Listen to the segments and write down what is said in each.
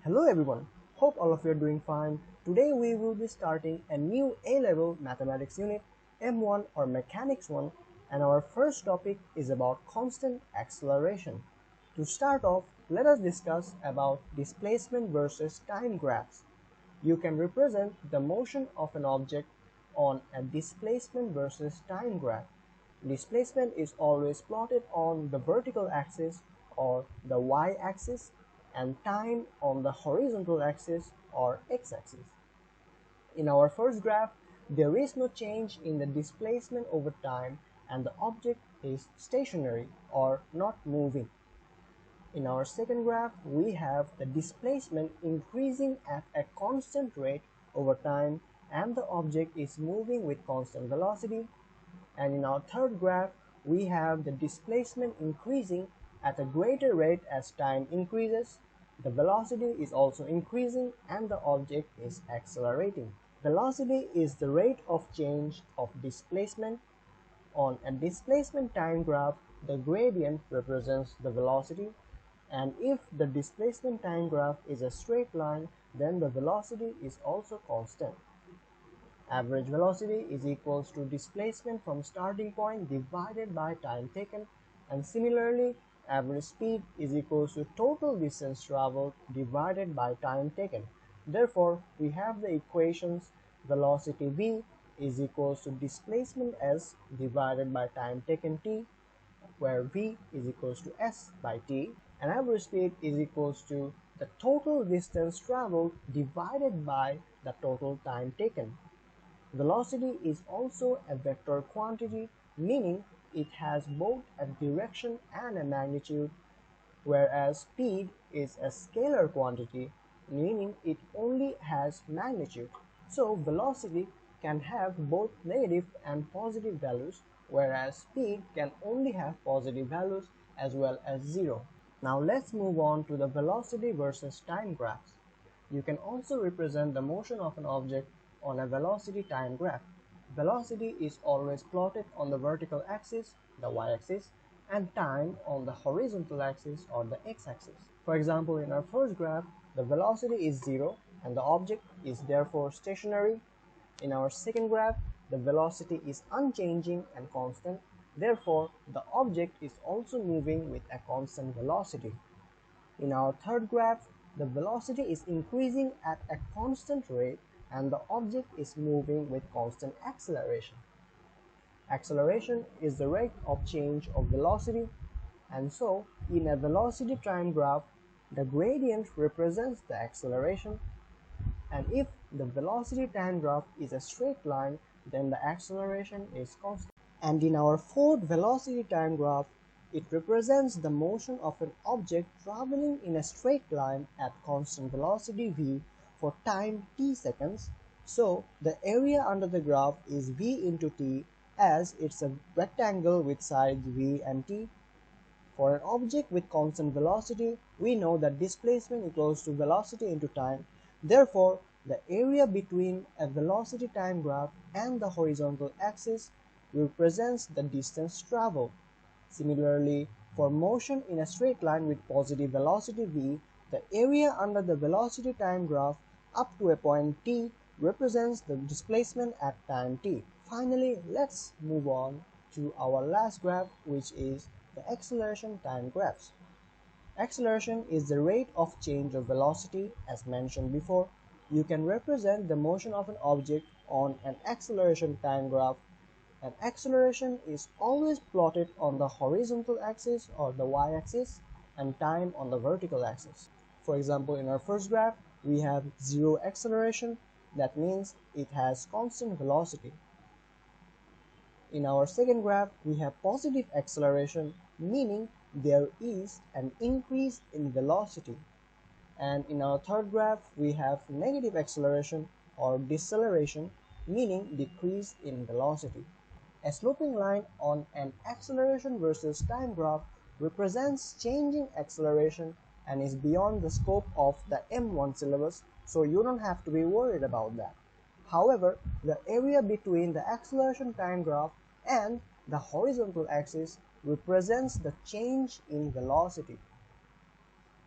Hello everyone, hope all of you are doing fine. Today we will be starting a new A-level mathematics unit, M1 or Mechanics 1, and our first topic is about constant acceleration. To start off, let us discuss about displacement versus time graphs. You can represent the motion of an object on a displacement versus time graph. Displacement is always plotted on the vertical axis or the y-axis and time on the horizontal axis or x-axis. In our first graph, there is no change in the displacement over time and the object is stationary or not moving. In our second graph, we have the displacement increasing at a constant rate over time and the object is moving with constant velocity. And in our third graph, we have the displacement increasing at a greater rate as time increases. The velocity is also increasing and the object is accelerating. Velocity is the rate of change of displacement. On a displacement time graph, the gradient represents the velocity, and if the displacement time graph is a straight line, then the velocity is also constant. Average velocity is equals to displacement from starting point divided by time taken, and similarly average speed is equals to total distance traveled divided by time taken. Therefore, we have the equations velocity v is equals to displacement s divided by time taken t, where v is equals to s by t, and average speed is equals to the total distance traveled divided by the total time taken. Velocity is also a vector quantity, meaning it has both a direction and a magnitude, whereas speed is a scalar quantity, meaning it only has magnitude. So velocity can have both negative and positive values, whereas speed can only have positive values as well as zero. Now let's move on to the velocity versus time graphs. You can also represent the motion of an object on a velocity time graph. Velocity is always plotted on the vertical axis, the y-axis, and time on the horizontal axis or the x-axis. For example, in our first graph, the velocity is 0 and the object is therefore stationary. In our second graph, the velocity is unchanging and constant. Therefore, the object is also moving with a constant velocity. In our third graph, the velocity is increasing at a constant rate and the object is moving with constant acceleration. Acceleration is the rate of change of velocity, and so in a velocity time graph, the gradient represents the acceleration, and if the velocity time graph is a straight line, then the acceleration is constant. And in our fourth velocity time graph, it represents the motion of an object traveling in a straight line at constant velocity v for time t seconds. So the area under the graph is v into t, as it's a rectangle with sides v and t. For an object with constant velocity, we know that displacement equals to velocity into time. Therefore, the area between a velocity time graph and the horizontal axis represents the distance traveled. Similarly, for motion in a straight line with positive velocity v, the area under the velocity time graph up to a point t represents the displacement at time t. Finally, let's move on to our last graph, which is the acceleration time graphs. Acceleration is the rate of change of velocity, as mentioned before. You can represent the motion of an object on an acceleration time graph. And acceleration is always plotted on the horizontal axis or the y-axis and time on the vertical axis. For example, in our first graph, we have zero acceleration. That means it has constant velocity. In our second graph, we have positive acceleration, meaning there is an increase in velocity. And in our third graph, we have negative acceleration or deceleration, meaning decrease in velocity. A sloping line on an acceleration versus time graph represents changing acceleration and is beyond the scope of the M1 syllabus, so you don't have to be worried about that. However, the area between the acceleration time graph and the horizontal axis represents the change in velocity.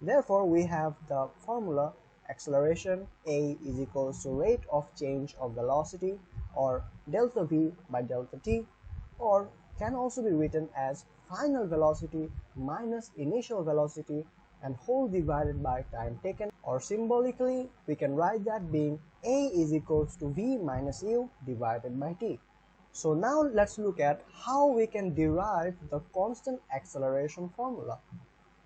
Therefore, we have the formula acceleration, a is equals to rate of change of velocity, or delta v by delta t, or can also be written as final velocity minus initial velocity and whole divided by time taken, or symbolically we can write that being a is equals to v minus u divided by t. So now let's look at how we can derive the constant acceleration formula.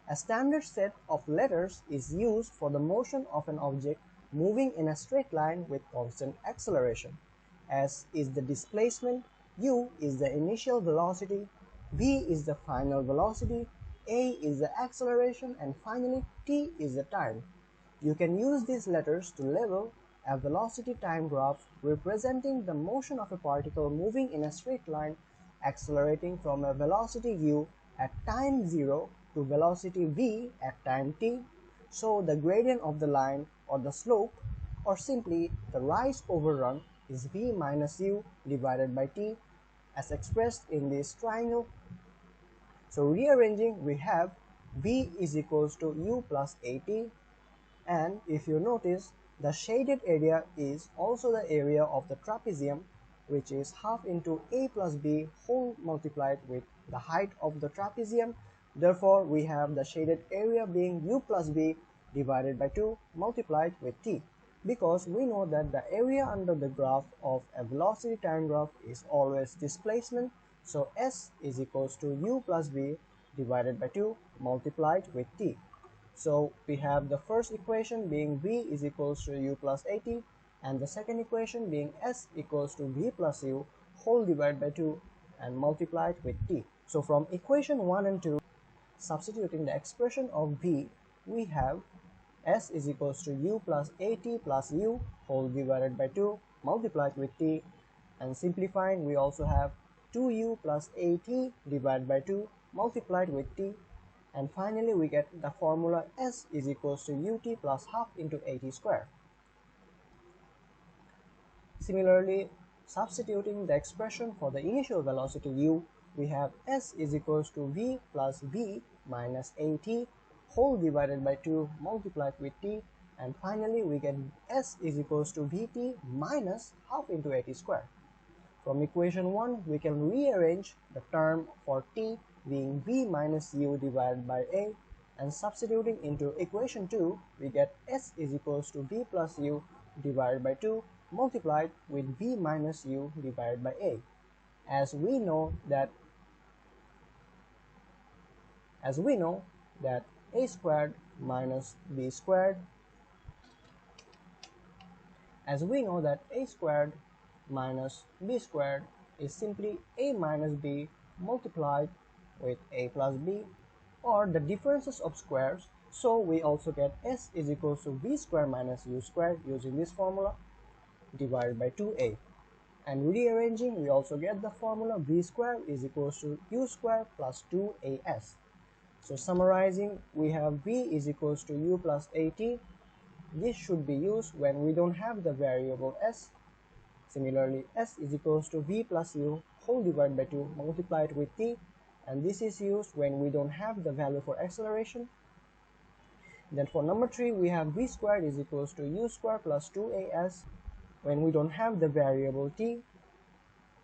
A standard set of letters is used for the motion of an object moving in a straight line with constant acceleration. S is the displacement, u is the initial velocity, v is the final velocity, a is the acceleration, and finally t is the time. You can use these letters to label a velocity time graph representing the motion of a particle moving in a straight line accelerating from a velocity u at time 0 to velocity v at time t. So the gradient of the line or the slope, or simply the rise over run, is v minus u divided by t as expressed in this triangle. So rearranging, we have v is equals to u plus at, and if you notice, the shaded area is also the area of the trapezium, which is half into a plus b whole multiplied with the height of the trapezium. Therefore, we have the shaded area being u plus b divided by 2 multiplied with t, because we know that the area under the graph of a velocity time graph is always displacement. So S is equals to u plus b divided by 2 multiplied with t. So we have the first equation being v is equals to u plus at, and the second equation being s equals to v plus u whole divided by 2 and multiplied with t. So from equation 1 and 2, substituting the expression of v, we have s is equals to u plus at plus u whole divided by 2 multiplied with t, and simplifying we also have 2u plus at divided by 2 multiplied with t, and finally we get the formula s is equals to ut plus half into at square. Similarly, substituting the expression for the initial velocity u, we have s is equals to v plus v minus at whole divided by 2 multiplied with t, and finally we get s is equals to vt minus half into at square. From equation 1, we can rearrange the term for t being v minus u divided by a, and substituting into equation 2, we get s is equals to v plus u divided by 2 multiplied with v minus u divided by a. As we know that a squared minus b squared is simply a minus b multiplied with a plus b, or the differences of squares. So we also get s is equals to v squared minus u squared using this formula divided by 2a. And rearranging, we also get the formula v squared is equals to u squared plus 2as. So summarizing, we have v is equals to u plus at. This should be used when we don't have the variable s. Similarly, s is equals to v plus u whole divided by 2 multiplied with t, and this is used when we don't have the value for acceleration. Then for number 3, we have v squared is equals to u squared plus 2as when we don't have the variable t.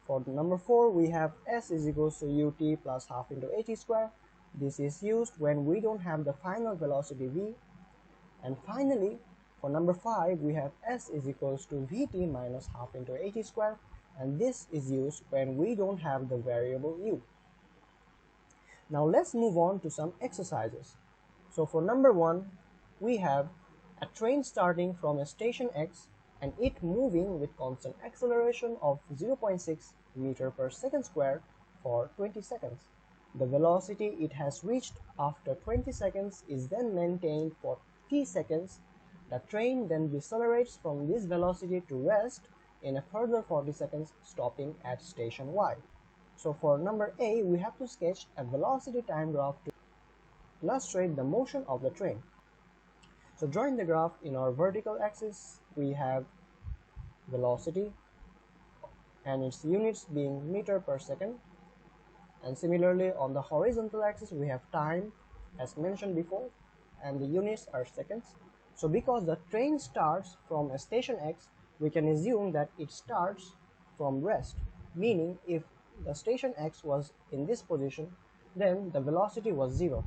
For number 4, we have s is equals to ut plus half into at square. This is used when we don't have the final velocity v. And finally, for number 5, we have s is equals to vt minus half into at square, and this is used when we don't have the variable u. Now let's move on to some exercises. So for number 1, we have a train starting from a station X and it moving with constant acceleration of 0.6 meter per second square for 20 seconds. The velocity it has reached after 20 seconds is then maintained for t seconds. The train then decelerates from this velocity to rest in a further 40 seconds, stopping at station Y. So for number A, we have to sketch a velocity time graph to illustrate the motion of the train. So drawing the graph, in our vertical axis, we have velocity and its units being meter per second. And similarly, on the horizontal axis, we have time as mentioned before, and the units are seconds. So because the train starts from a station X, we can assume that it starts from rest, meaning if the station X was in this position, then the velocity was 0,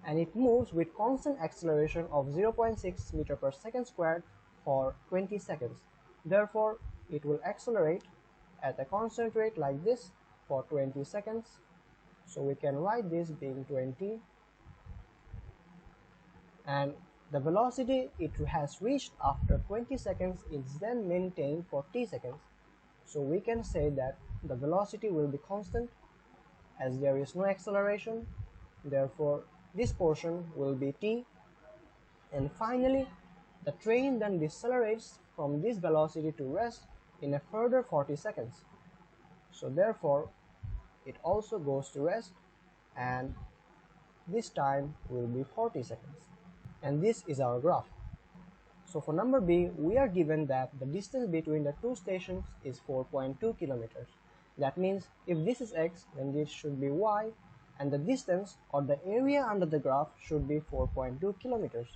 and it moves with constant acceleration of 0.6 meter per second squared for 20 seconds. Therefore, it will accelerate at a constant rate like this for 20 seconds. So we can write this being 20, and the velocity it has reached after 20 seconds is then maintained for t seconds. So we can say that the velocity will be constant as there is no acceleration. Therefore, this portion will be t. And finally, the train then decelerates from this velocity to rest in a further 40 seconds. So therefore, it also goes to rest, and this time will be 40 seconds. And this is our graph. So for number B, we are given that the distance between the two stations is 4.2 kilometers. That means if this is x, then this should be y, and the distance or the area under the graph should be 4.2 kilometers.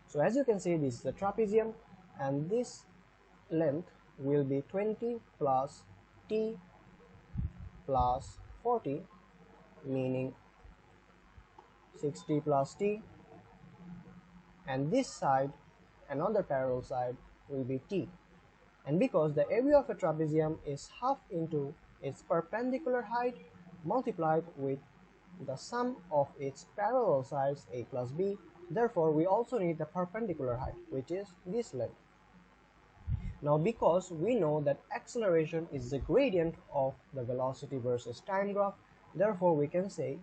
So as you can see, this is a trapezium, and this length will be 20 plus t plus 40, meaning 60 plus t, and this side, another parallel side, will be t. And because the area of a trapezium is half into its perpendicular height multiplied with the sum of its parallel sides a plus b, therefore we also need the perpendicular height, which is this length. Now because we know that acceleration is the gradient of the velocity versus time graph, therefore we can say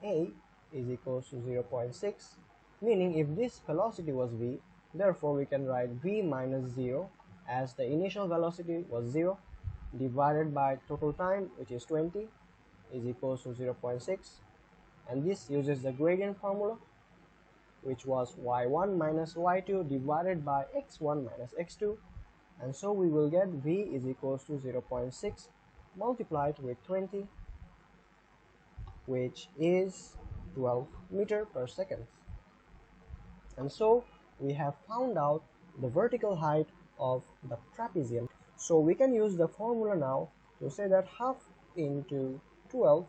a is equals to 0.6, meaning if this velocity was v, therefore we can write v minus 0 as the initial velocity was 0 divided by total time, which is 20, is equals to 0.6, and this uses the gradient formula, which was y1 minus y2 divided by x1 minus x2, and so we will get v is equals to 0.6 multiplied with 20, which is 12 meter per second. And so we have found out the vertical height of the trapezium. So we can use the formula now to say that half into 12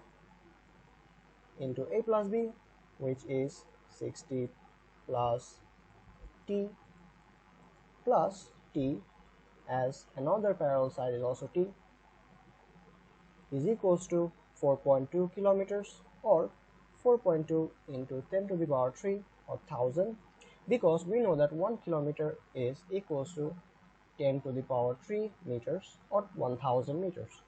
into a plus b, which is 60 plus t plus t, as another parallel side is also t, is equals to 4.2 kilometers, or 4.2 into 10 to the power 3, or 1000, because we know that 1 kilometer is equals to 10 to the power 3 meters, or 1000 meters.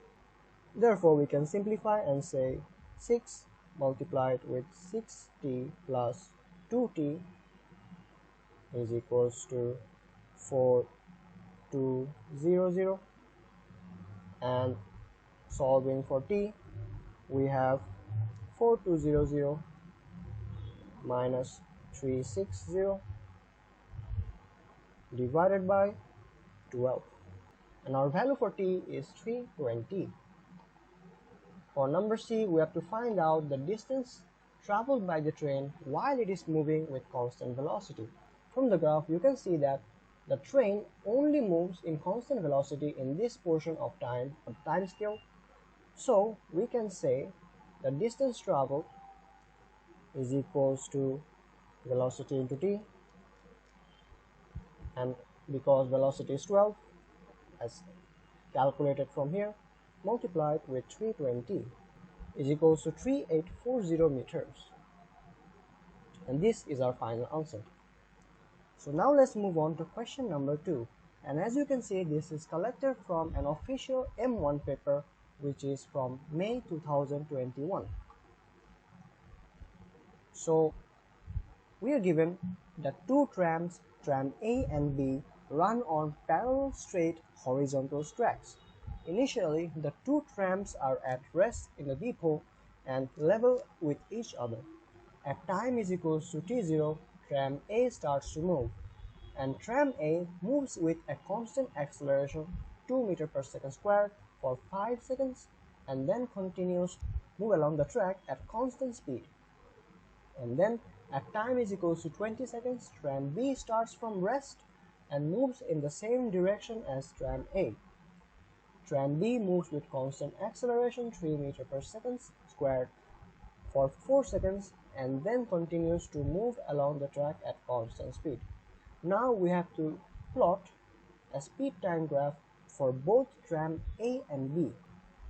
Therefore we can simplify and say 6 multiplied with 6t plus 2t is equals to 4200, and solving for t, we have 4200 minus 360 divided by 12, and our value for t is 320. For number C, we have to find out the distance traveled by the train while it is moving with constant velocity. From the graph, you can see that the train only moves in constant velocity in this portion of time, or time scale. So we can say the distance traveled is equals to velocity into t, and because velocity is 12 as calculated from here, multiplied with 320 is equals to 3840 meters, and this is our final answer. So now let's move on to question number 2, and as you can see, this is collected from an official M1 paper, which is from May 2021. So we are given that two trams, tram A and B, run on parallel straight horizontal tracks. Initially, the two trams are at rest in the depot and level with each other. At time is equals to t0, tram A starts to move, and tram A moves with a constant acceleration 2 meters per second squared for 5 seconds, and then continues move along the track at constant speed. And then At time is equals to 20 seconds, tram B starts from rest and moves in the same direction as tram A. Tram B moves with constant acceleration 3 meters per second squared for 4 seconds and then continues to move along the track at constant speed. Now we have to plot a speed time graph for both tram A and B.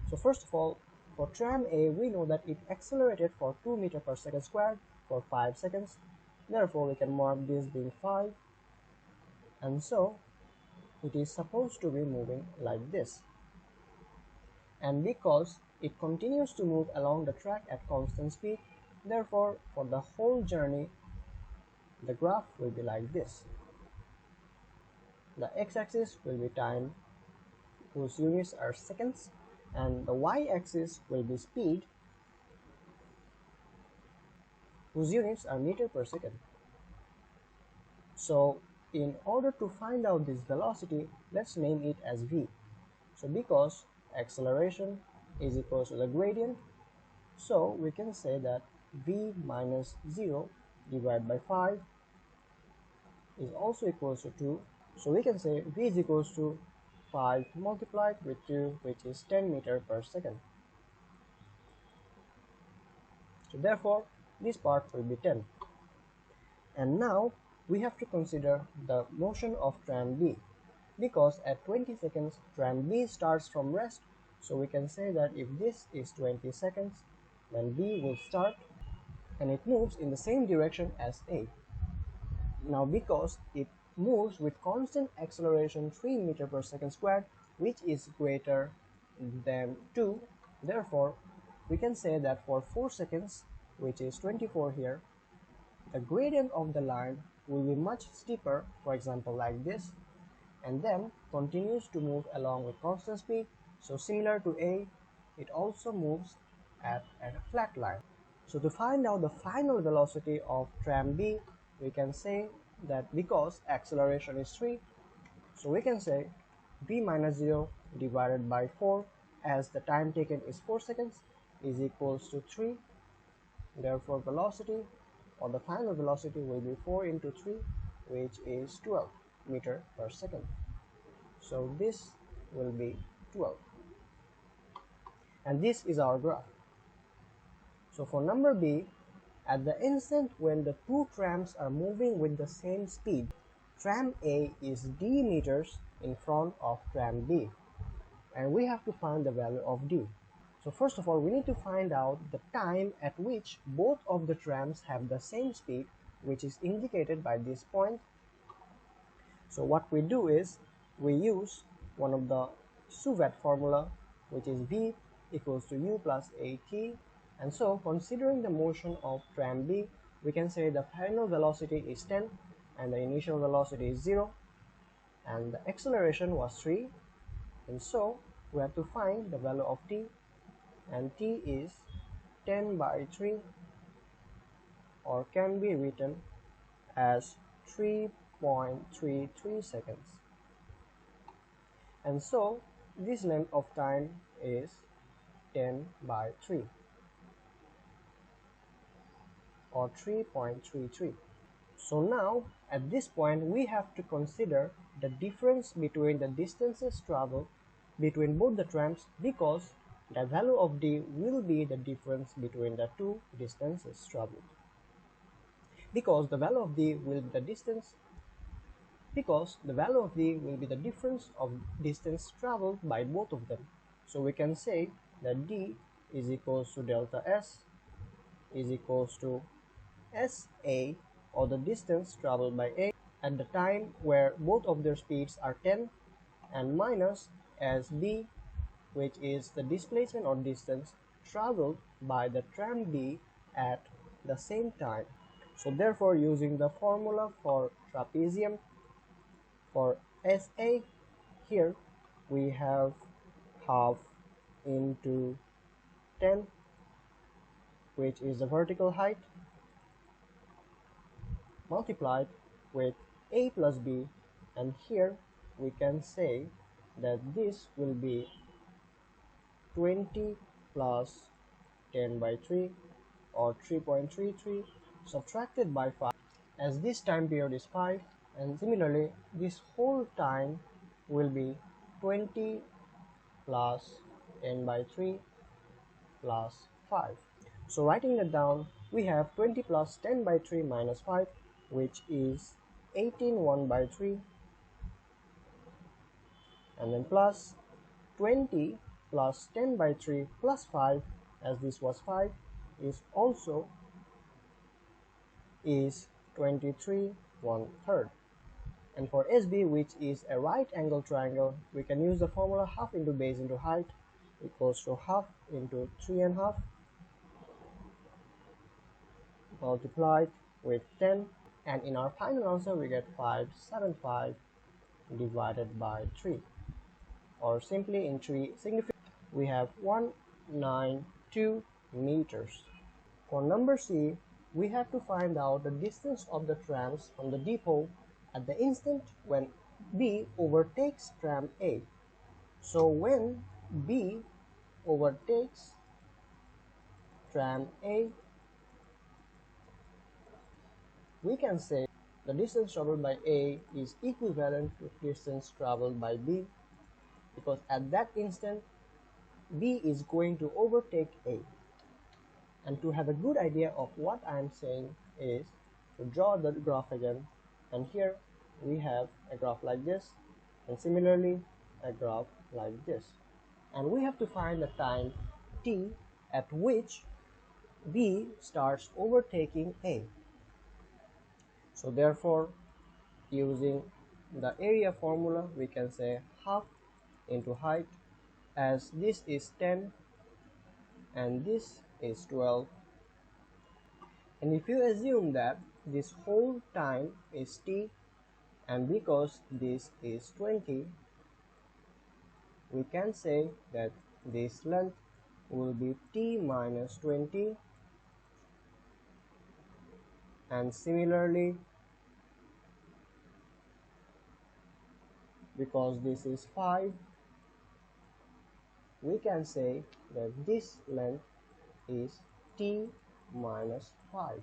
So first of all, for tram A, we know that it accelerated for 2 meters per second squared for 5 seconds. Therefore, we can mark this being 5. And so, it is supposed to be moving like this. And because it continues to move along the track at constant speed, therefore, for the whole journey, the graph will be like this. The x-axis will be time, whose units are seconds, and the y-axis will be speed, whose units are meter per second. So in order to find out this velocity, let's name it as v. So because acceleration is equal to the gradient, so we can say that v minus 0 divided by 5 is also equals to 2. So we can say v is equals to 5 multiplied with 2, which is 10 meters per second. So therefore, this part will be 10. And now we have to consider the motion of tram B, because at 20 seconds tram B starts from rest. So we can say that if this is 20 seconds, then B will start and it moves in the same direction as A. Now because it moves with constant acceleration 3 meters per second squared, which is greater than 2, therefore we can say that for 4 seconds, which is 24 here, the gradient of the line will be much steeper, for example like this, and then continues to move along with constant speed. So similar to A, it also moves at a flat line. So to find out the final velocity of tram B, we can say that because acceleration is 3, so we can say v minus 0 divided by 4, as the time taken is 4 seconds, is equals to 3. Therefore velocity, or the final velocity, will be 4 into 3, which is 12 meters per second. So this will be 12. And this is our graph. So for number B, at the instant when the two trams are moving with the same speed, tram A is d meters in front of tram B, and we have to find the value of d. So first of all, we need to find out the time at which both of the trams have the same speed, which is indicated by this point. So what we do is we use one of the SUVAT formula, which is v equals to u plus at. And so considering the motion of tram B, we can say the final velocity is 10 and the initial velocity is 0 and the acceleration was 3, and so we have to find the value of t, and t is 10 by 3, or can be written as 3.33 seconds. And so this length of time is 10 by 3, or 3.33. So now at this point we have to consider the difference between the distances traveled between both the trams, because the value of d will be the difference between the two distances traveled. Because the value of d will be the difference of distance traveled by both of them. So we can say that d is equals to delta s is equals to SA, or the distance traveled by A at the time where both of their speeds are 10, and minus SB, which is the displacement or distance traveled by the tram B at the same time. So therefore, using the formula for trapezium for SA, here we have half into 10, which is the vertical height, multiplied with A plus B, and here we can say that this will be 20 plus 10 by 3, or 3.33. subtracted by 5, as this time period is 5, and similarly this whole time will be 20 plus 10 by 3 plus 5. So writing that down, we have 20 plus 10 by 3 minus 5, which is 18 1 by 3, and then plus 20 plus 10 by 3 plus 5, as this was 5, is also is 23 1/3. And for SB, which is a right angle triangle, we can use the formula half into base into height equals to half into 3.5 multiplied with 10, and in our final answer we get 575 divided by 3, or simply in 3 significant, we have 192 meters. For number C, we have to find out the distance of the trams from the depot at the instant when B overtakes tram A. So when B overtakes tram A, we can say the distance traveled by A is equivalent to distance traveled by B, because at that instant B is going to overtake A. And to have a good idea of what I am saying is to draw the graph again, and here we have a graph like this, and similarly a graph like this, and we have to find the time t at which B starts overtaking A. So therefore, using the area formula, we can say half into height, as this is 10 and this is 12, and if you assume that this whole time is t, and because this is 20, we can say that this length will be t minus 20, and similarly, because this is 5, we can say that this length is t minus 5.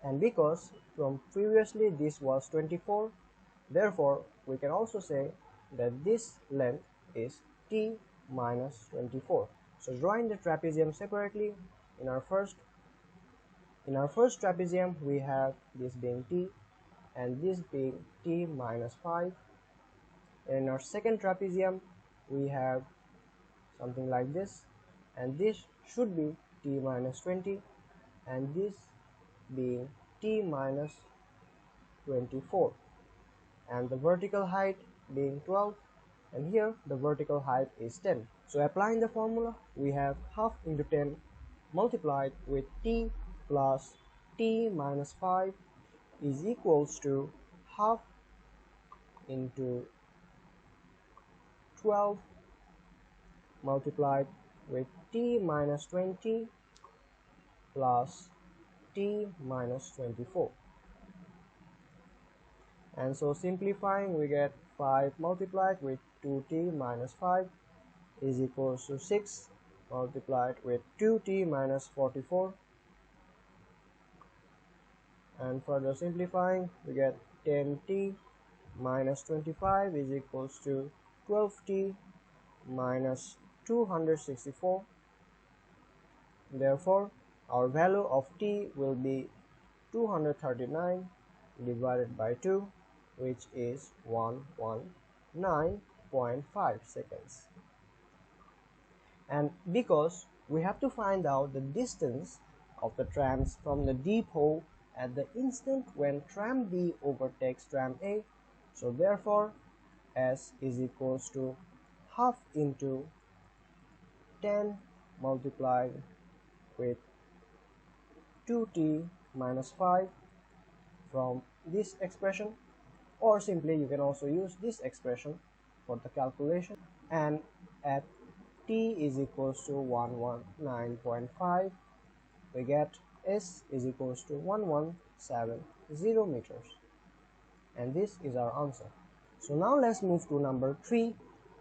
And because from previously this was 24, therefore we can also say that this length is t minus 24. So drawing the trapezium separately, in our first trapezium we have this being t and this being t minus 5. And in our second trapezium we have something like this, and this should be t minus 20, and this being t minus 24, and the vertical height being 12, and here the vertical height is 10. So applying the formula, we have half into 10 multiplied with t plus t minus 5 is equals to half into 12 multiplied with t minus 20 plus t minus 24. And so simplifying, we get 5 multiplied with 2t minus 5 is equals to 6 multiplied with 2t minus 44. And further simplifying, we get 10t minus 25 is equals to 12t minus 264. Therefore, our value of t will be 239 divided by 2, which is 119.5 seconds. And because we have to find out the distance of the trams from the depot at the instant when tram B overtakes tram A, so therefore S is equals to half into 10 multiplied with 2t minus 5 from this expression, or simply you can also use this expression for the calculation, and at t is equals to 119.5, we get S is equals to 1170 meters, and this is our answer. So now let's move to number 3,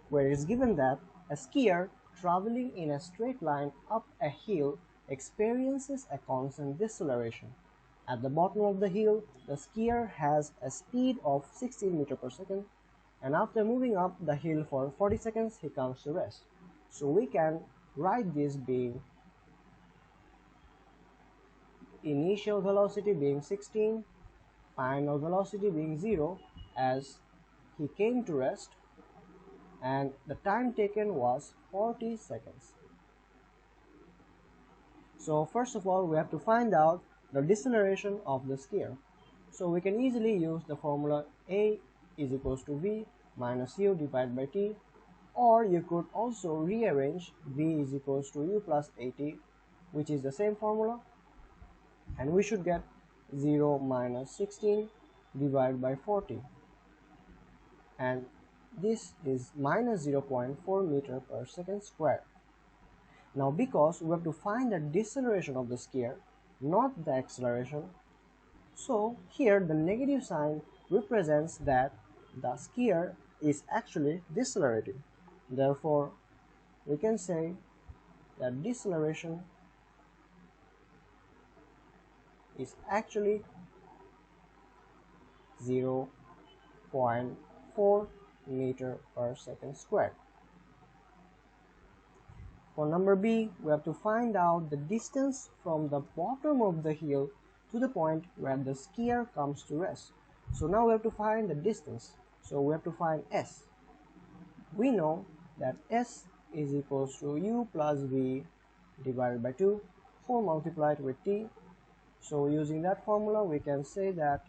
where it's given that a skier traveling in a straight line up a hill experiences a constant deceleration. At the bottom of the hill, the skier has a speed of 16 meters per second, and after moving up the hill for 40 seconds, he comes to rest. So we can write this being initial velocity being 16, final velocity being 0, as he came to rest, and the time taken was 40 seconds. So first of all, we have to find out the deceleration of the skier. So we can easily use the formula A is equals to V minus U divided by T, or you could also rearrange V is equals to U plus AT, which is the same formula, and we should get 0 minus 16 divided by 40, and this is minus 0.4 meter per second square. Now because we have to find the deceleration of the skier, not the acceleration, so here the negative sign represents that the skier is actually decelerating. Therefore, we can say that deceleration is actually 0.4 meter per second squared. For number B, we have to find out the distance from the bottom of the hill to the point where the skier comes to rest. So now we have to find the distance. So we have to find S. We know that S is equals to U plus V divided by 2 whole multiplied with T. So using that formula, we can say that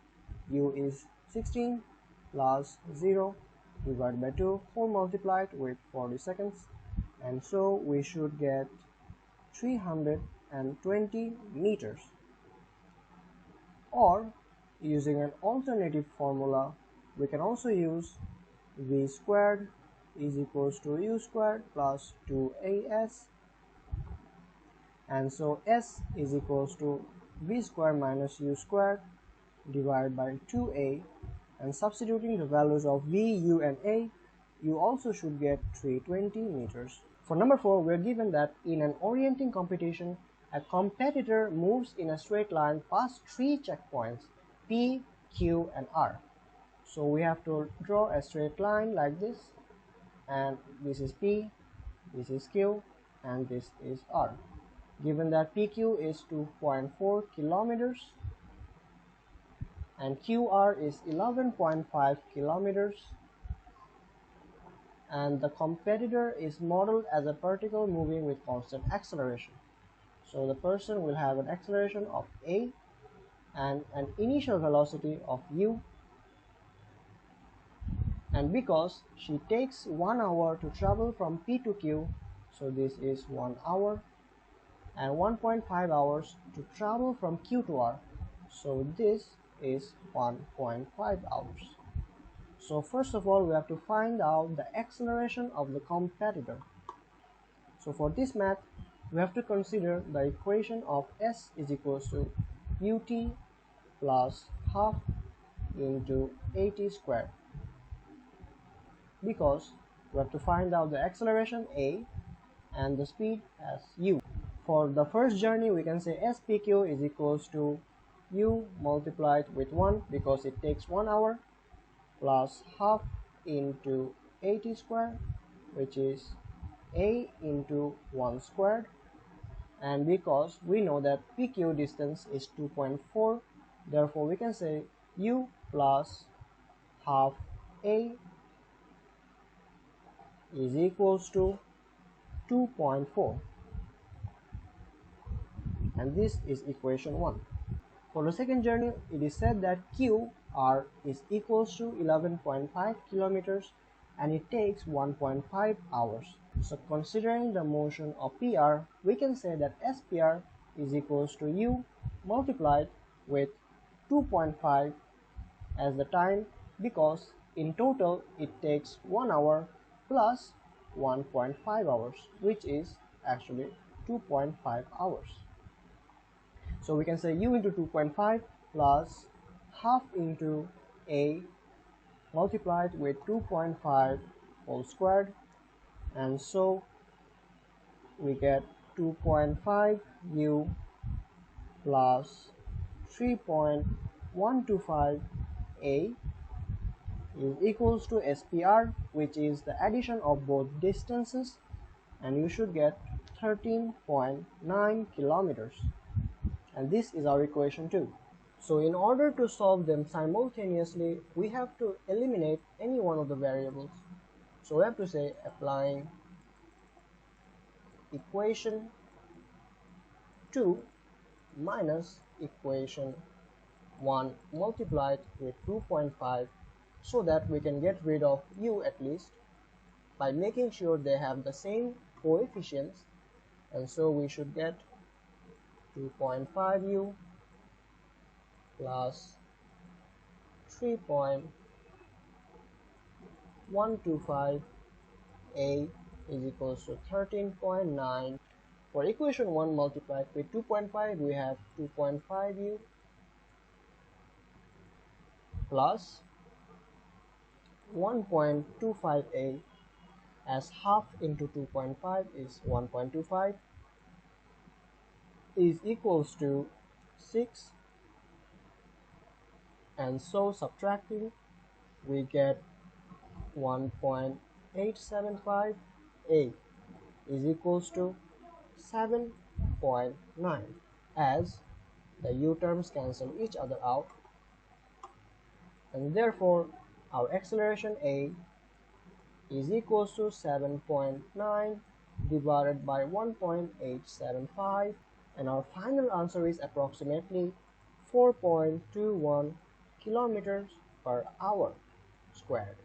U is 16 plus 0 divided by 2 whole multiplied with 40 seconds. And so we should get 320 meters. Or using an alternative formula, we can also use V squared is equals to U squared plus 2AS, and so S is equals to V squared minus U squared divided by 2A, and substituting the values of V, U and A, you also should get 320 meters. For number 4, we are given that in an orienting competition, a competitor moves in a straight line past 3 checkpoints P, Q and R. So we have to draw a straight line like this, and this is P, this is Q, and this is R. Given that PQ is 2.4 kilometers and QR is 11.5 kilometers, and the competitor is modeled as a particle moving with constant acceleration. So the person will have an acceleration of A and an initial velocity of U, and because she takes 1 hour to travel from P to Q, so this is 1 hour, and 1.5 hours to travel from Q to R, so this is 1.5 hours. So first of all, we have to find out the acceleration of the competitor. So for this math, we have to consider the equation of S is equals to ut plus half into at squared, because we have to find out the acceleration A and the speed as U. For the first journey, we can say SPQ is equals to U multiplied with 1 because it takes 1 hour, plus half into at squared, which is A into 1 squared, and because we know that PQ distance is 2.4, therefore we can say U plus half A is equals to 2.4, and this is equation 1. For the second journey, it is said that QR is equals to 11.5 kilometers and it takes 1.5 hours. So considering the motion of PR, we can say that SPR is equals to U multiplied with 2.5 as the time, because in total it takes 1 hour plus 1.5 hours, which is actually 2.5 hours. So we can say U into 2.5 plus half into A multiplied with 2.5 whole squared, and so we get 2.5 U plus 3.125 a is equals to SPR, which is the addition of both distances, and you should get 13.9 kilometers. And this is our equation 2. So in order to solve them simultaneously, we have to eliminate any one of the variables. So we have to say applying equation 2 minus equation 1 multiplied with 2.5, so that we can get rid of u at least by making sure they have the same coefficients. And so we should get 2.5u plus 3.125a is equals to 13.9. For equation 1 multiplied with 2.5, we have 2.5u plus 1.25a, as half into 2.5 is 1.25, is equals to 6, and so subtracting we get 1.875a is equals to 7.9, as the u terms cancel each other out, and therefore our acceleration a is equals to 7.9 divided by 1.875, and our final answer is approximately 4.21 kilometers per hour squared.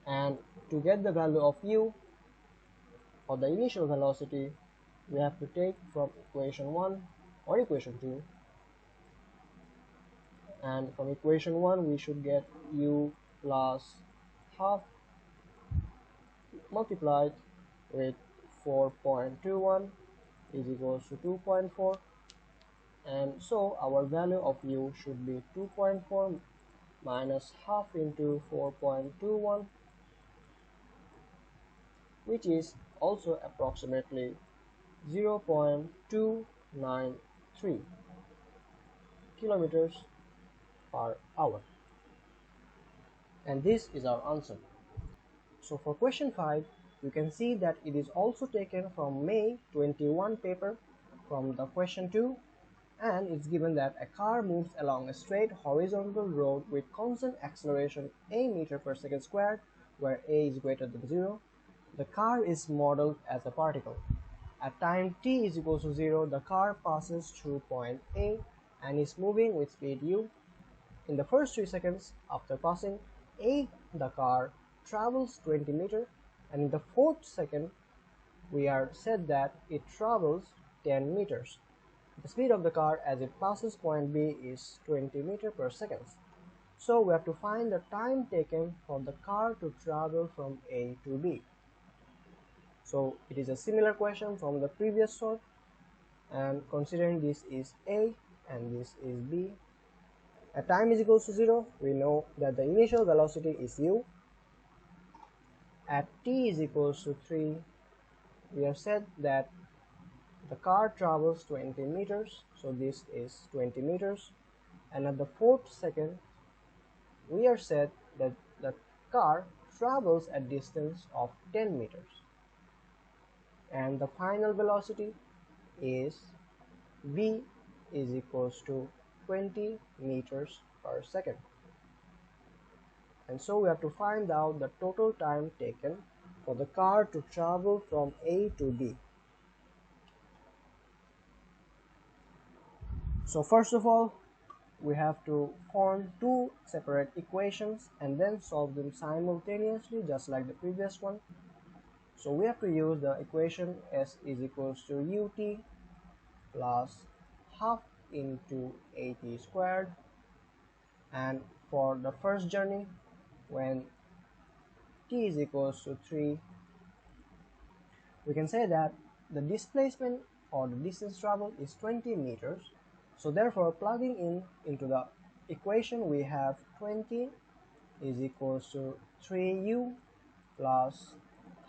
And to get the value of u for the initial velocity, we have to take from equation 1 or equation 2, and from equation 1 we should get u plus half multiplied with 4.21 is equals to 2.4, and so our value of u should be 2.4 minus half into 4.21, which is also approximately 0.293 kilometers per hour. And this is our answer. So for question 5, you can see that it is also taken from May 21 paper from the question 2, and it's given that a car moves along a straight horizontal road with constant acceleration a meter per second squared, where a is greater than 0. The car is modeled as a particle. At time t is equal to 0, the car passes through point A and is moving with speed u. In the first 3 seconds after passing A, the car travels 20 meters, and in the 4th second, we are said that it travels 10 meters. The speed of the car as it passes point B is 20 meters per second. So we have to find the time taken for the car to travel from A to B. So it is a similar question from the previous sort, and considering this is A and this is B, at time is equals to 0, we know that the initial velocity is u. At t is equals to 3, we have said that the car travels 20 meters, so this is 20 meters, and at the 4th second, we are said that the car travels a distance of 10 meters, and the final velocity is v is equals to 20 meters per second. And so we have to find out the total time taken for the car to travel from A to B. So first of all, we have to form two separate equations and then solve them simultaneously, just like the previous one. So we have to use the equation s is equals to ut plus half into at squared, and for the first journey, when t is equals to 3, we can say that the displacement or the distance traveled is 20 meters. So therefore, plugging in into the equation, we have 20 is equals to 3u plus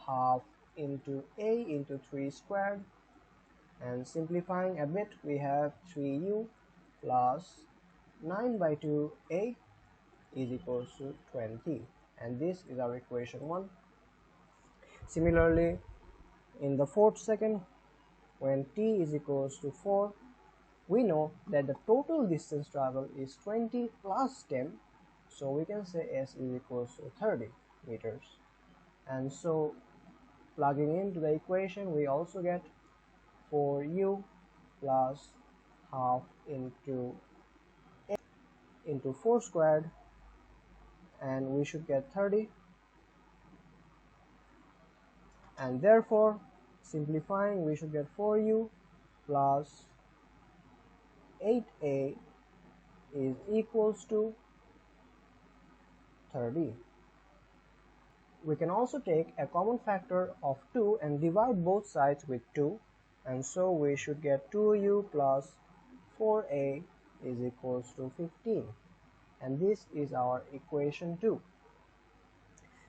half into a into 3 squared And simplifying a bit, we have 3u plus 9 by 2a is equals to 20, and this is our equation 1. Similarly, in the fourth second, when t is equals to 4, we know that the total distance traveled is 20 plus 10, so we can say s is equals to 30 meters. And so plugging into the equation, we also get 4u plus half into 4 squared, and we should get 30, and therefore simplifying we should get 4u plus 8a is equals to 30. We can also take a common factor of 2 and divide both sides with 2, and so we should get 2u plus 4a is equals to 15, and this is our equation 2.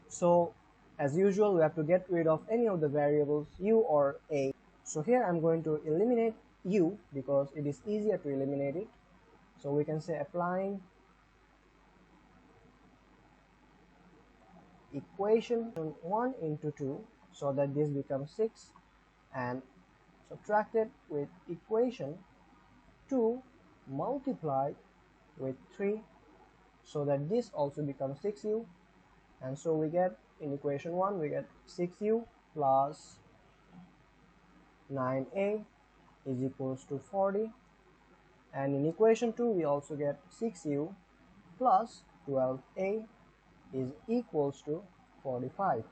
So as usual, we have to get rid of any of the variables u or a. So here I'm going to eliminate u because it is easier to eliminate it. So we can say applying equation 1 into 2, so that this becomes 6, and subtracted with equation 2 multiplied with 3, so that this also becomes 6u, and so we get in equation 1 we get 6u plus 9a is equals to 40, and in equation 2 we also get 6u plus 12a is equals to 45.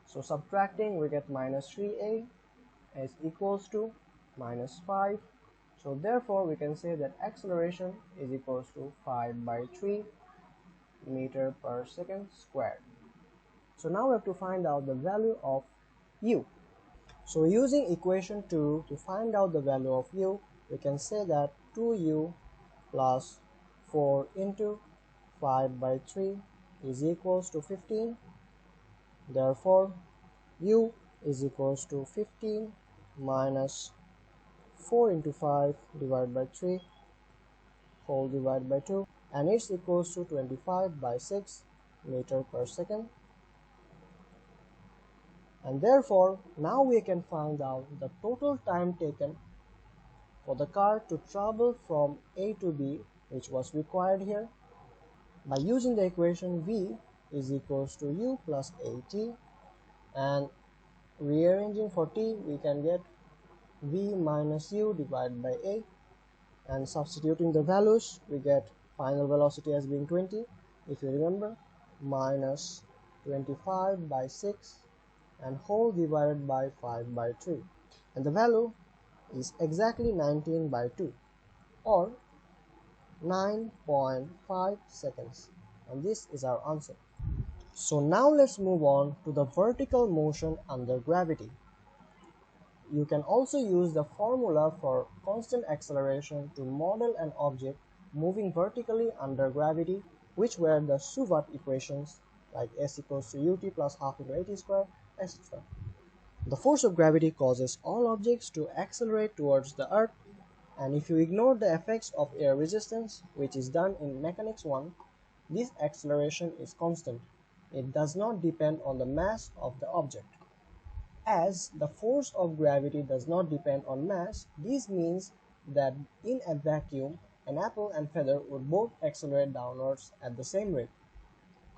So subtracting we get minus 3a is equals to minus 5. So therefore we can say that acceleration is equals to 5 by 3 meter per second squared. So now we have to find out the value of u. So using equation 2 to find out the value of u, we can say that 2u plus 4 into 5 by 3 is equals to 15. Therefore u is equals to 15 minus 4 into 5 divided by 3 whole divided by 2, and it's equals to 25 by 6 meter per second. And therefore now we can find out the total time taken for the car to travel from A to B, which was required here, by using the equation v is equals to u plus at, and rearranging for t we can get v minus u divided by a, and substituting the values we get final velocity as being 20, if you remember, minus 25 by 6 and whole divided by 5 by 3, and the value is exactly 19 by 2 or 9.5 seconds, and this is our answer. So now let's move on to the vertical motion under gravity. You can also use the formula for constant acceleration to model an object moving vertically under gravity, which were the SUVAT equations like s equals to ut plus half into at squared, etc. The force of gravity causes all objects to accelerate towards the earth, and if you ignore the effects of air resistance, which is done in mechanics 1, this acceleration is constant. It does not depend on the mass of the object. As the force of gravity does not depend on mass, this means that in a vacuum, an apple and feather would both accelerate downwards at the same rate.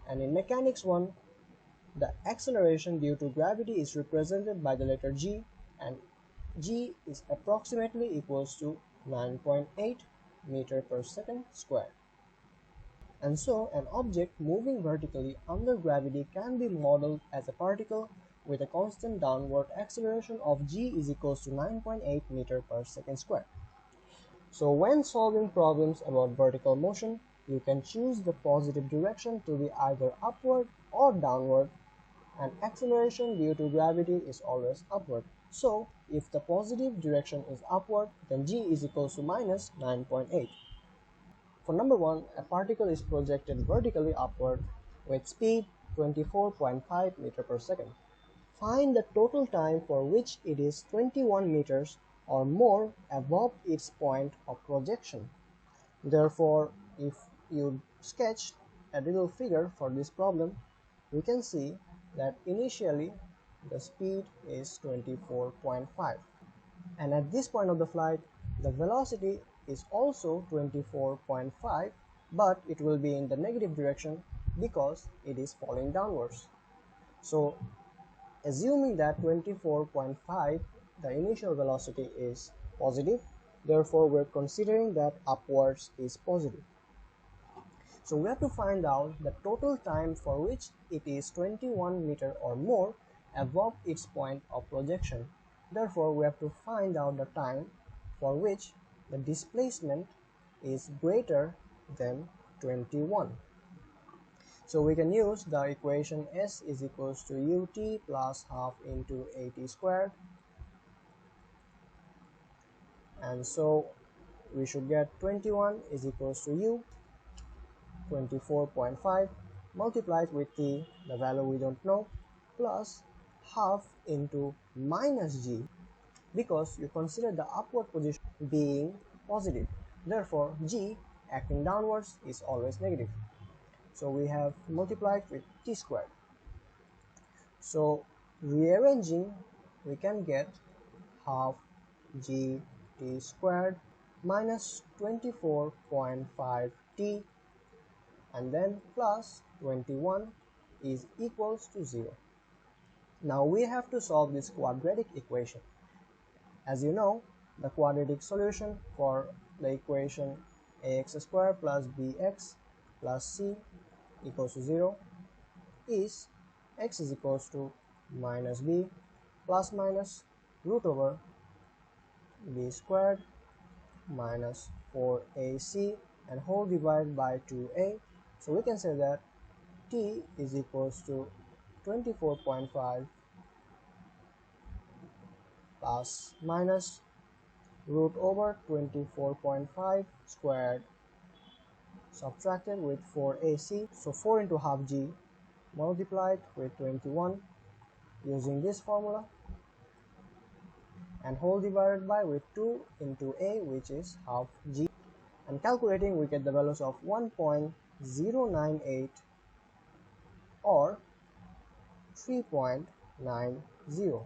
And in mechanics 1, the acceleration due to gravity is represented by the letter g, and g is approximately equals to 9.8 meter per second squared. And so an object moving vertically under gravity can be modeled as a particle with a constant downward acceleration of g is equals to 9.8 meter per second squared. So when solving problems about vertical motion, you can choose the positive direction to be either upward or downward, and acceleration due to gravity is always upward. So if the positive direction is upward, then g is equals to minus 9.8. For number 1, a particle is projected vertically upward with speed 24.5 meter per second. Find the total time for which it is 21 meters or more above its point of projection. Therefore, if you sketch a little figure for this problem, we can see that initially the speed is 24.5, and at this point of the flight the velocity is also 24.5, but it will be in the negative direction because it is falling downwards. So assuming that 24.5 the initial velocity is positive, therefore we're considering that upwards is positive. So we have to find out the total time for which it is 21 meter or more above its point of projection. Therefore we have to find out the time for which the displacement is greater than 21. So we can use the equation S is equals to ut plus half into at squared, and so we should get 21 is equals to u 24.5 multiplied with t, the value we don't know, plus half into minus g, because you consider the upward position being positive. Therefore g acting downwards is always negative. So we have multiplied with t squared. So rearranging, we can get half g t squared minus 24.5 t, and then plus 21 is equals to 0. Now we have to solve this quadratic equation. As you know, the quadratic solution for the equation ax squared plus bx plus c equals to 0 is x is equals to minus b plus minus root over b squared minus 4ac and whole divided by 2a. So we can say that t is equals to 24.5 plus minus root over 24.5 squared subtracted with 4ac. So 4 into half g multiplied with 21 using this formula, and whole divided by with 2 into a, which is half g, and calculating we get the values of 1.098 or 3.90.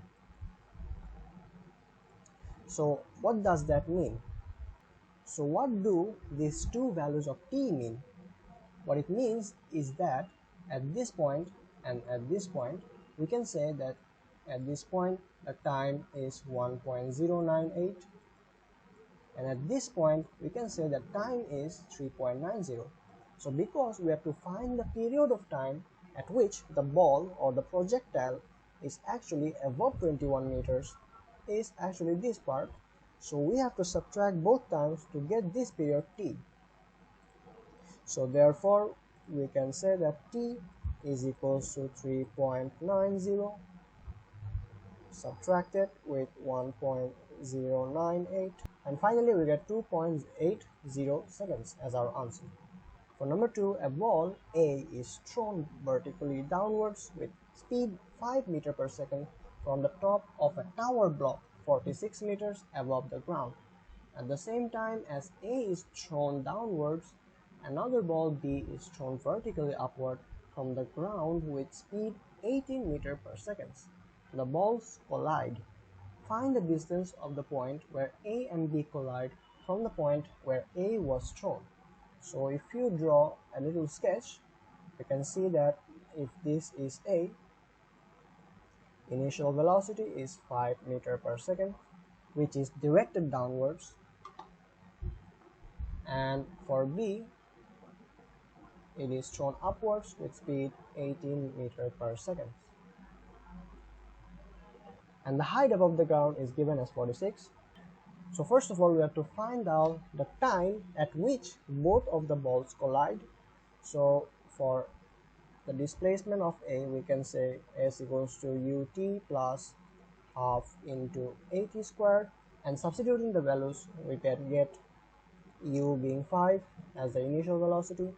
So what does that mean? So what do these two values of t mean? What it means is that at this point and at this point, we can say that at this point the time is 1.098, and at this point we can say that time is 3.90. So because we have to find the period of time at which the ball or the projectile is actually above 21 meters is actually this part, so we have to subtract both times to get this period t. So therefore we can say that t is equals to 3.90 subtracted with 1.098, and finally we get 2.80 seconds as our answer. For number 2, a ball A is thrown vertically downwards with speed 5 meters per second from the top of a tower block 46 meters above the ground. At the same time as A is thrown downwards, another ball B is thrown vertically upward from the ground with speed 18 meters per second. The balls collide. Find the distance of the point where A and B collide from the point where A was thrown. So if you draw a little sketch, you can see that if this is A, initial velocity is 5 meters per second, which is directed downwards, and for B, it is thrown upwards with speed 18 meters per second. And the height above the ground is given as 46. So first of all, we have to find out the time at which both of the balls collide. So for the displacement of A, we can say S equals to ut plus half into at squared, and substituting the values, we can get u being 5 as the initial velocity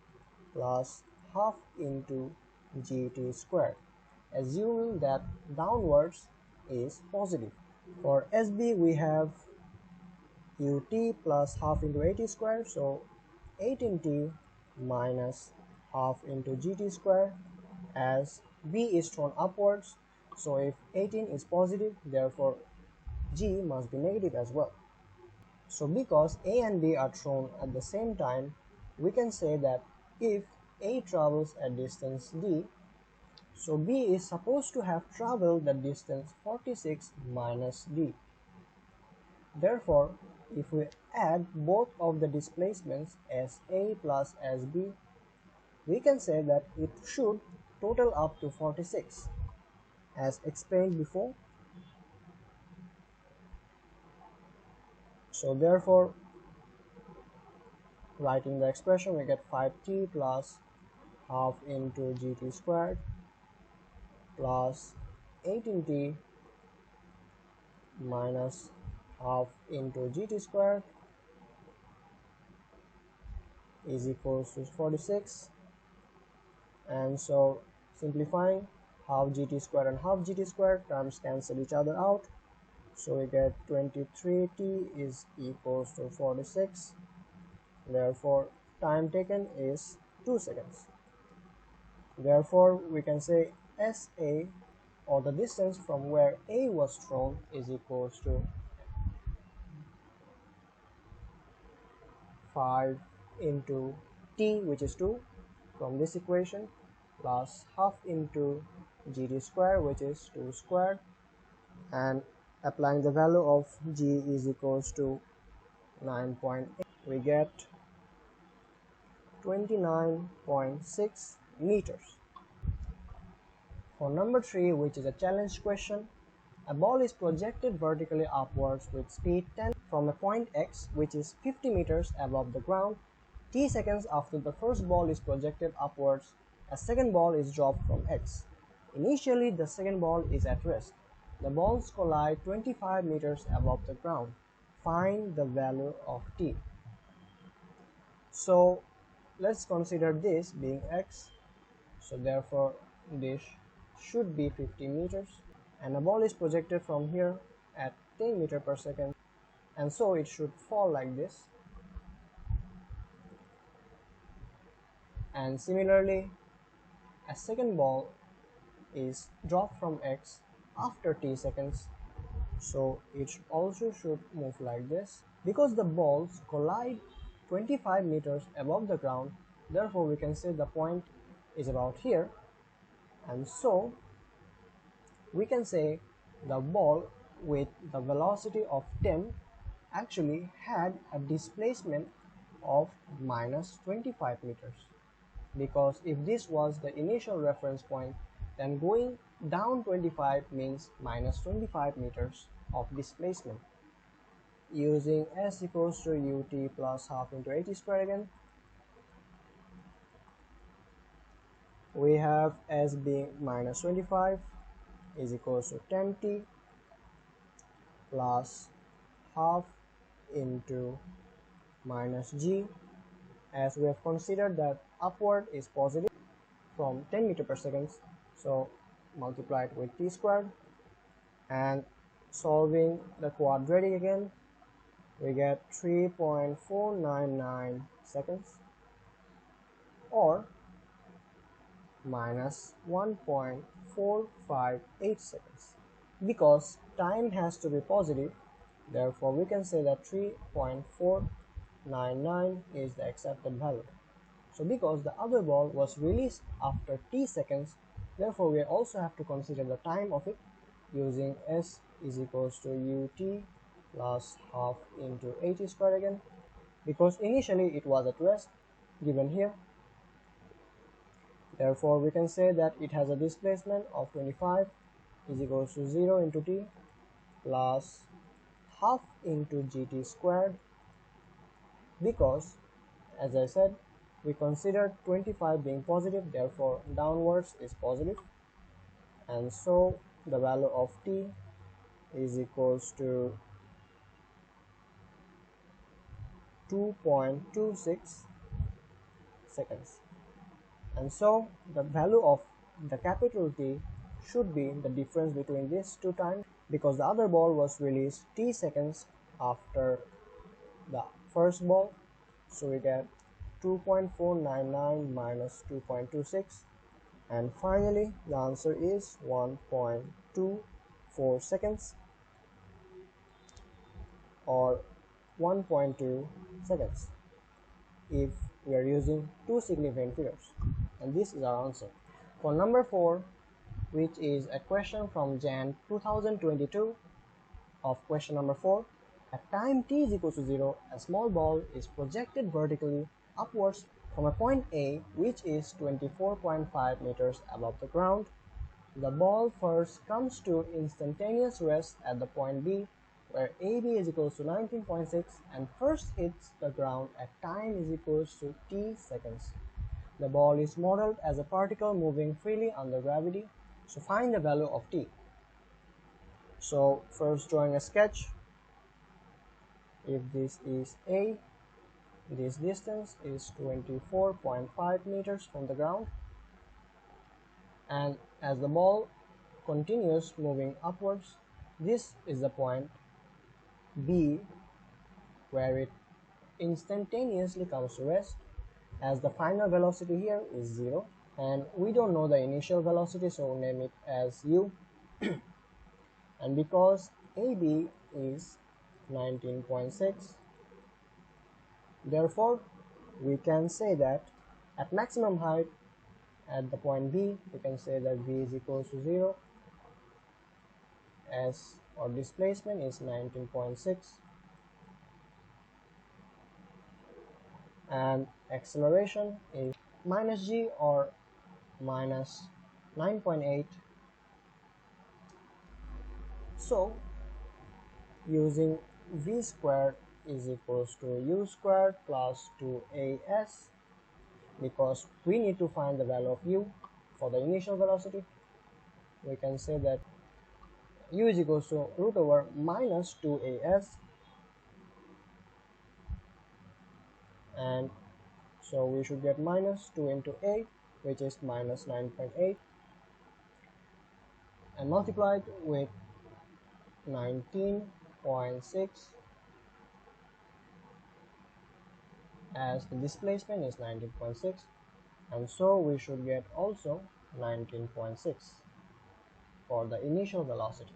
plus half into gt squared. assuming that downwards is positive. For SB we have ut plus half into at square, so 18t minus half into gt square, as b is thrown upwards, so if 18 is positive, therefore g must be negative as well. So because a and b are thrown at the same time, we can say that if a travels a distance d, so b is supposed to have traveled the distance 46 minus d. Therefore, if we add both of the displacements as a plus as b, we can say that it should total up to 46, as explained before. So therefore, writing the expression, we get 5t plus half into gt squared plus 18t minus half into gt squared is equals to 46. And so simplifying, half gt squared and half gt squared terms cancel each other out, so we get 23t is equals to 46. Therefore time taken is 2 seconds. Therefore we can say SA, or the distance from where A was thrown, is equals to 5 into t, which is 2 from this equation, plus half into gt square, which is 2 squared, and applying the value of g is equals to 9.8, we get 29.6 meters. For number 3, which is a challenge question, a ball is projected vertically upwards with speed 10 from a point x, which is 50 meters above the ground. T seconds after the first ball is projected upwards, a second ball is dropped from x. Initially, the second ball is at rest. The balls collide 25 meters above the ground. Find the value of t. So let's consider this being x. So therefore this should be 50 meters, and a ball is projected from here at 10 meters per second, and so it should fall like this. And similarly, a second ball is dropped from x after t seconds, so it also should move like this. Because the balls collide 25 meters above the ground, therefore we can say the point is about here, and so we can say the ball with the velocity of 10 actually had a displacement of minus 25 meters, because if this was the initial reference point, then going down 25 means minus 25 meters of displacement. Using s equals to ut plus half into at square again, we have s being minus 25 is equals to 10t plus half into minus g, as we have considered that upward is positive from 10 meters per second, so multiply it with t squared, and solving the quadratic again, we get 3.499 seconds, or minus 1.458 seconds. Because time has to be positive, therefore we can say that 3.499 is the accepted value. So because the other ball was released after t seconds, therefore we also have to consider the time of it, using s is equals to ut plus half into at squared again, because initially it was at rest given here. Therefore we can say that it has a displacement of 25 is equals to 0 into t plus half into gt squared, because as I said, we considered 25 being positive, therefore downwards is positive, and so the value of t is equals to 2.26 seconds. And so the value of the capital T should be the difference between these two times, because the other ball was released t seconds after the first ball. So we get 2.499 minus 2.26, and finally the answer is 1.24 seconds, or 1.2 seconds if we are using two significant figures. And this is our answer. For number 4, which is a question from Jan 2022 of question number 4, at time t is equal to 0, a small ball is projected vertically upwards from a point A, which is 24.5 meters above the ground. The ball first comes to instantaneous rest at the point B, where AB is equals to 19.6, and first hits the ground at time is equals to t seconds. The ball is modeled as a particle moving freely under gravity, so find the value of t. So first, drawing a sketch. If this is A, this distance is 24.5 meters from the ground, and as the ball continues moving upwards, this is the point B where it instantaneously comes to rest, as the final velocity here is 0, and we don't know the initial velocity, so name it as u. And because AB is 19.6, therefore we can say that at maximum height at the point B, we can say that V is equals to 0, as our displacement is 19.6, and acceleration is minus g, or minus 9.8. So using v squared is equals to u squared plus 2as, because we need to find the value of u for the initial velocity, we can say that u is equals to root over minus 2as, and so we should get minus 2 into a, which is minus 9.8, and multiplied with 19.6, as the displacement is 19.6, and so we should get also 19.6 for the initial velocity.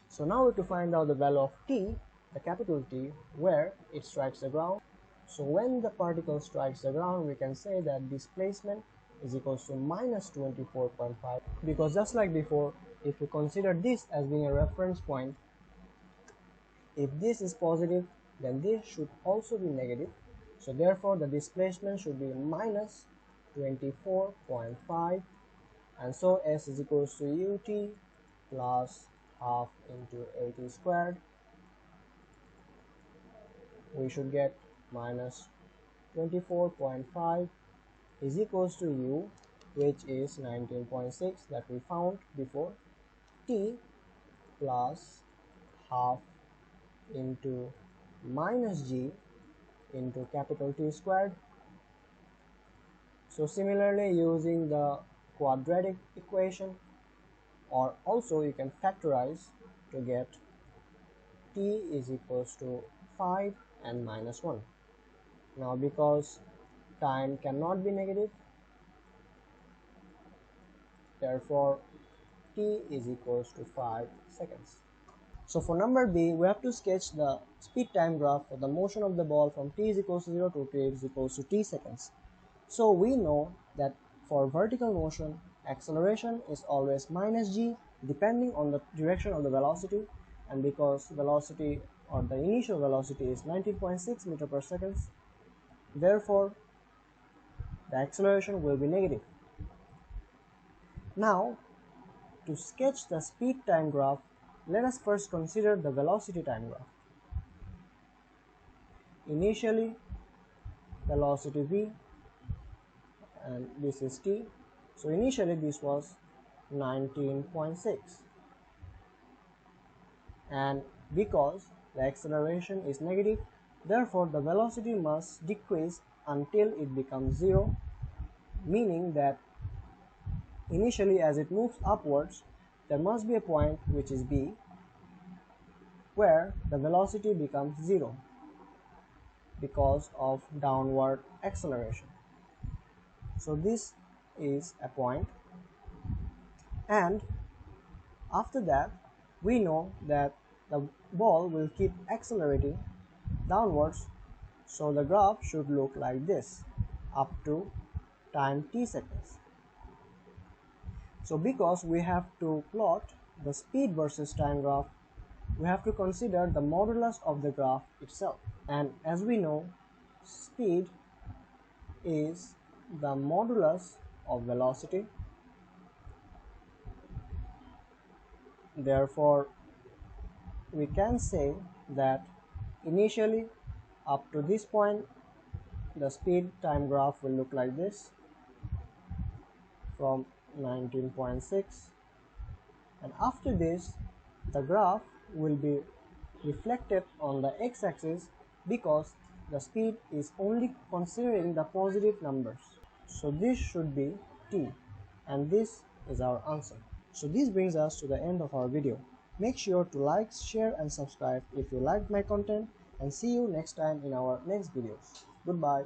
So now to find out the value of t, the capital T, where it strikes the ground. So when the particle strikes the ground, we can say that displacement is equals to minus 24.5, because just like before, if we consider this as being a reference point, if this is positive, then this should also be negative. So therefore the displacement should be minus 24.5, and so S is equals to ut plus half into at squared. We should get minus 24.5 is equals to u, which is 19.6 that we found before, t plus half into minus g into capital T squared. So similarly, using the quadratic equation, or also you can factorize to get t is equals to 5 and minus 1. Now because time cannot be negative, therefore t is equals to 5 seconds. So for number B, we have to sketch the speed time graph for the motion of the ball from t is equals to 0 to t is equals to t seconds. So we know that for vertical motion, acceleration is always minus g depending on the direction of the velocity, and because velocity or the initial velocity is 19.6 meter per second, therefore the acceleration will be negative. Now to sketch the speed time graph, let us first consider the velocity time graph. Initially, velocity v, and this is t. So initially this was 19.6, and because the acceleration is negative, therefore the velocity must decrease until it becomes 0, meaning that Initially, as it moves upwards, there must be a point, which is B, where the velocity becomes 0 because of downward acceleration. So this is a point, and after that we know that the ball will keep accelerating downwards, so the graph should look like this up to time t seconds. So because we have to plot the speed versus time graph, we have to consider the modulus of the graph itself. And as we know, speed is the modulus of velocity. Therefore, we can say that initially up to this point, the speed time graph will look like this from 19.6, and after this the graph will be reflected on the x-axis because the speed is only considering the positive numbers. So this should be t, and this is our answer. So this brings us to the end of our video. Make sure to like, share and subscribe if you liked my content, and see you next time in our next videos. Goodbye.